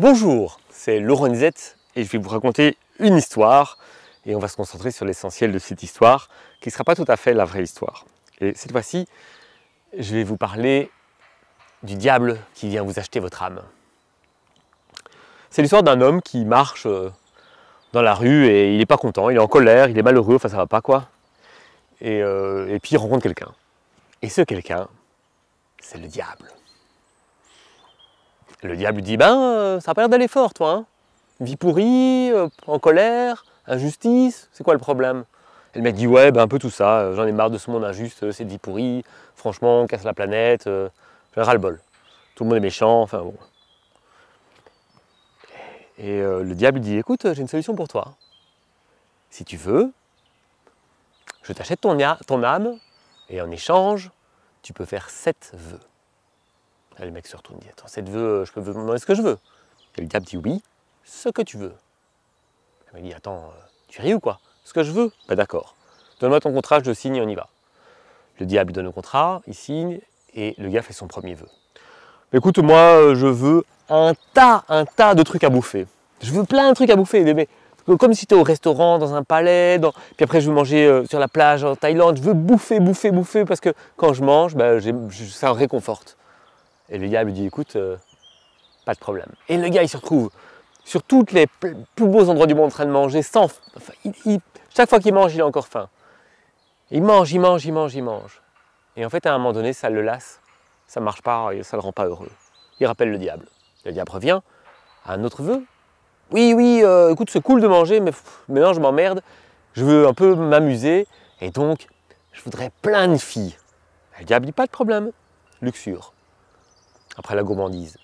Bonjour, c'est Laurent Nizet et je vais vous raconter une histoire et on va se concentrer sur l'essentiel de cette histoire qui ne sera pas tout à fait la vraie histoire. Et cette fois-ci, je vais vous parler du diable qui vient vous acheter votre âme. C'est l'histoire d'un homme qui marche dans la rue et il n'est pas content, il est en colère, il est malheureux, enfin ça va pas quoi. Et puis il rencontre quelqu'un. Et ce quelqu'un, c'est le diable. Le diable lui dit, ça n'a pas l'air d'aller fort toi, hein. Vie pourrie, en colère, injustice, c'est quoi le problème? Et le mec dit, ouais, un peu tout ça, j'en ai marre de ce monde injuste, cette vie pourrie, franchement, on casse la planète, j'ai ras-le-bol. Tout le monde est méchant, enfin bon. Et le diable lui dit, écoute, j'ai une solution pour toi. Si tu veux, je t'achète ton âme, et en échange, tu peux faire 7 vœux. Là, le mec se retourne et dit, attends, 7 vœux, je peux vous demander ce que je veux? Et le diable dit, oui, ce que tu veux. Il me dit, attends, tu ris ou quoi? Ce que je veux? D'accord. Donne-moi ton contrat, je le signe et on y va. Le diable lui donne le contrat, il signe, et le gars fait son premier vœu. Écoute, moi, je veux un tas de trucs à bouffer. Je veux plein de trucs à bouffer, mais comme si tu es au restaurant, dans un palais, puis après je veux manger sur la plage en Thaïlande. Je veux bouffer, parce que quand je mange, ça me réconforte. Et le diable lui dit, écoute, pas de problème. Et le gars, il se retrouve sur tous les plus beaux endroits du monde en train de manger, chaque fois qu'il mange, il a encore faim. Il mange. Et en fait, à un moment donné, ça le lasse, ça ne marche pas, et ça ne le rend pas heureux. Il rappelle le diable. Le diable revient à un autre vœu. Oui, écoute, c'est cool de manger, mais maintenant je m'emmerde, je veux un peu m'amuser, et donc, je voudrais plein de filles. Le diable dit, pas de problème, luxure. Après la gourmandise.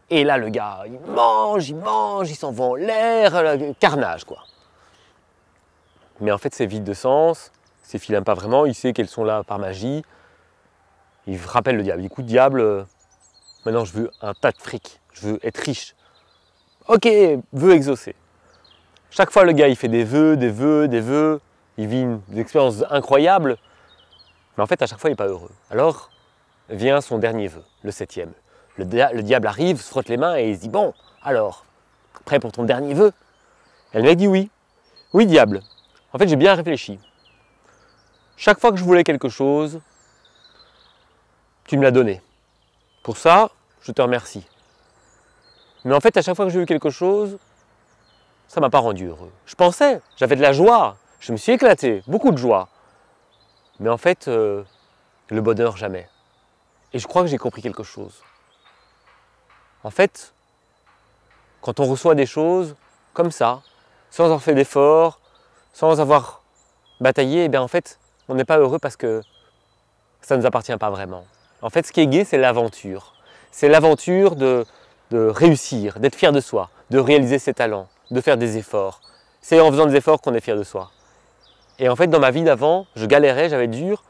Et là, le gars, il mange, il s'en va en l'air, carnage, quoi. Mais en fait, c'est vide de sens, ces filles n'aiment pas vraiment, il sait qu'elles sont là par magie. Il rappelle le diable, écoute, diable, maintenant je veux un tas de fric, je veux être riche. Ok, vœu exaucé. Chaque fois, le gars, il fait des vœux, il vit une expérience incroyable, mais en fait, à chaque fois, il n'est pas heureux. Alors, vient son dernier vœu, le 7e. Le diable arrive, se frotte les mains et il se dit, bon, alors, prêt pour ton dernier vœu? Et le mec dit oui. Oui, diable. En fait, j'ai bien réfléchi. Chaque fois que je voulais quelque chose, tu me l'as donné. Pour ça, je te remercie. Mais en fait, à chaque fois que j'ai eu quelque chose, ça ne m'a pas rendu heureux. Je pensais, j'avais de la joie, je me suis éclaté, beaucoup de joie. Mais en fait, le bonheur, jamais. Et je crois que j'ai compris quelque chose. En fait, quand on reçoit des choses comme ça, sans avoir fait d'efforts, sans avoir bataillé, et bien en fait, on n'est pas heureux parce que ça ne nous appartient pas vraiment. En fait, ce qui est gai, c'est l'aventure. C'est l'aventure de réussir, d'être fier de soi, de réaliser ses talents, de faire des efforts. C'est en faisant des efforts qu'on est fier de soi. Et en fait, dans ma vie d'avant, je galérais, j'avais dur,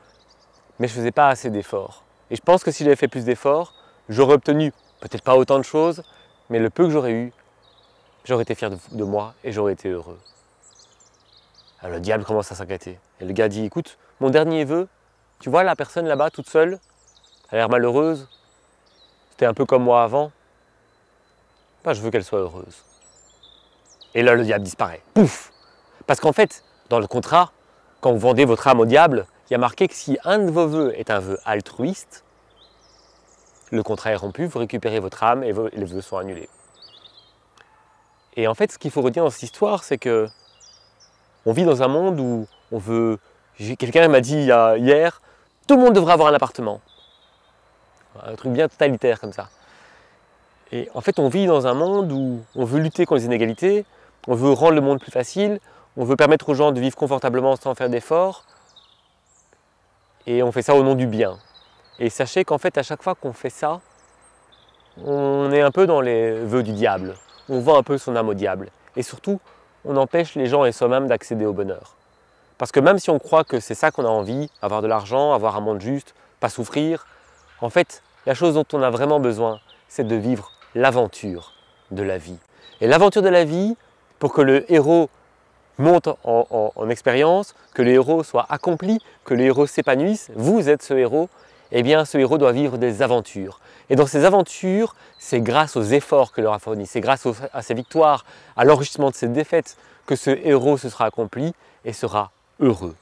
mais je ne faisais pas assez d'efforts. Et je pense que si j'avais fait plus d'efforts, j'aurais obtenu peut-être pas autant de choses, mais le peu que j'aurais eu, j'aurais été fier de moi et j'aurais été heureux. Alors le diable commence à s'inquiéter. Et le gars dit, écoute, mon dernier vœu, tu vois la personne là-bas toute seule, elle a l'air malheureuse, c'était un peu comme moi avant, je veux qu'elle soit heureuse. Et là le diable disparaît, pouf! Parce qu'en fait, dans le contrat, quand vous vendez votre âme au diable, il y a marqué que si un de vos vœux est un vœu altruiste, le contrat est rompu, vous récupérez votre âme et les vœux sont annulés. Et en fait, ce qu'il faut retenir dans cette histoire, c'est que on vit dans un monde où on veut... Quelqu'un m'a dit hier, tout le monde devrait avoir un appartement. Un truc bien totalitaire comme ça. Et en fait, on vit dans un monde où on veut lutter contre les inégalités, on veut rendre le monde plus facile, on veut permettre aux gens de vivre confortablement sans faire d'efforts. Et on fait ça au nom du bien. Et sachez qu'en fait, à chaque fois qu'on fait ça, on est un peu dans les vœux du diable. On vend un peu son âme au diable. Et surtout, on empêche les gens et soi-même d'accéder au bonheur. Parce que même si on croit que c'est ça qu'on a envie, avoir de l'argent, avoir un monde juste, pas souffrir, en fait, la chose dont on a vraiment besoin, c'est de vivre l'aventure de la vie. Et l'aventure de la vie, pour que le héros monte en expérience, que le héros soit accompli, que le héros s'épanouisse, vous êtes ce héros, eh bien ce héros doit vivre des aventures. Et dans ces aventures, c'est grâce aux efforts que l'on a fournis, c'est grâce à ses victoires, à l'enrichissement de ses défaites, que ce héros se sera accompli et sera heureux.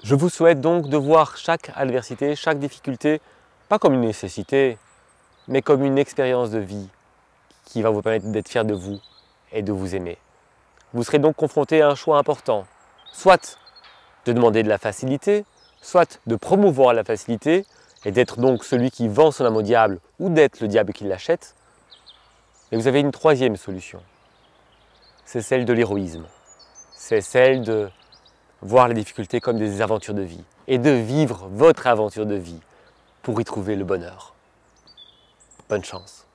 Je vous souhaite donc de voir chaque adversité, chaque difficulté, pas comme une nécessité, mais comme une expérience de vie qui va vous permettre d'être fier de vous et de vous aimer. Vous serez donc confronté à un choix important, soit de demander de la facilité, soit de promouvoir la facilité et d'être donc celui qui vend son âme au diable ou d'être le diable qui l'achète. Mais vous avez une troisième solution, c'est celle de l'héroïsme, c'est celle de voir les difficultés comme des aventures de vie et de vivre votre aventure de vie pour y trouver le bonheur. Bonne chance.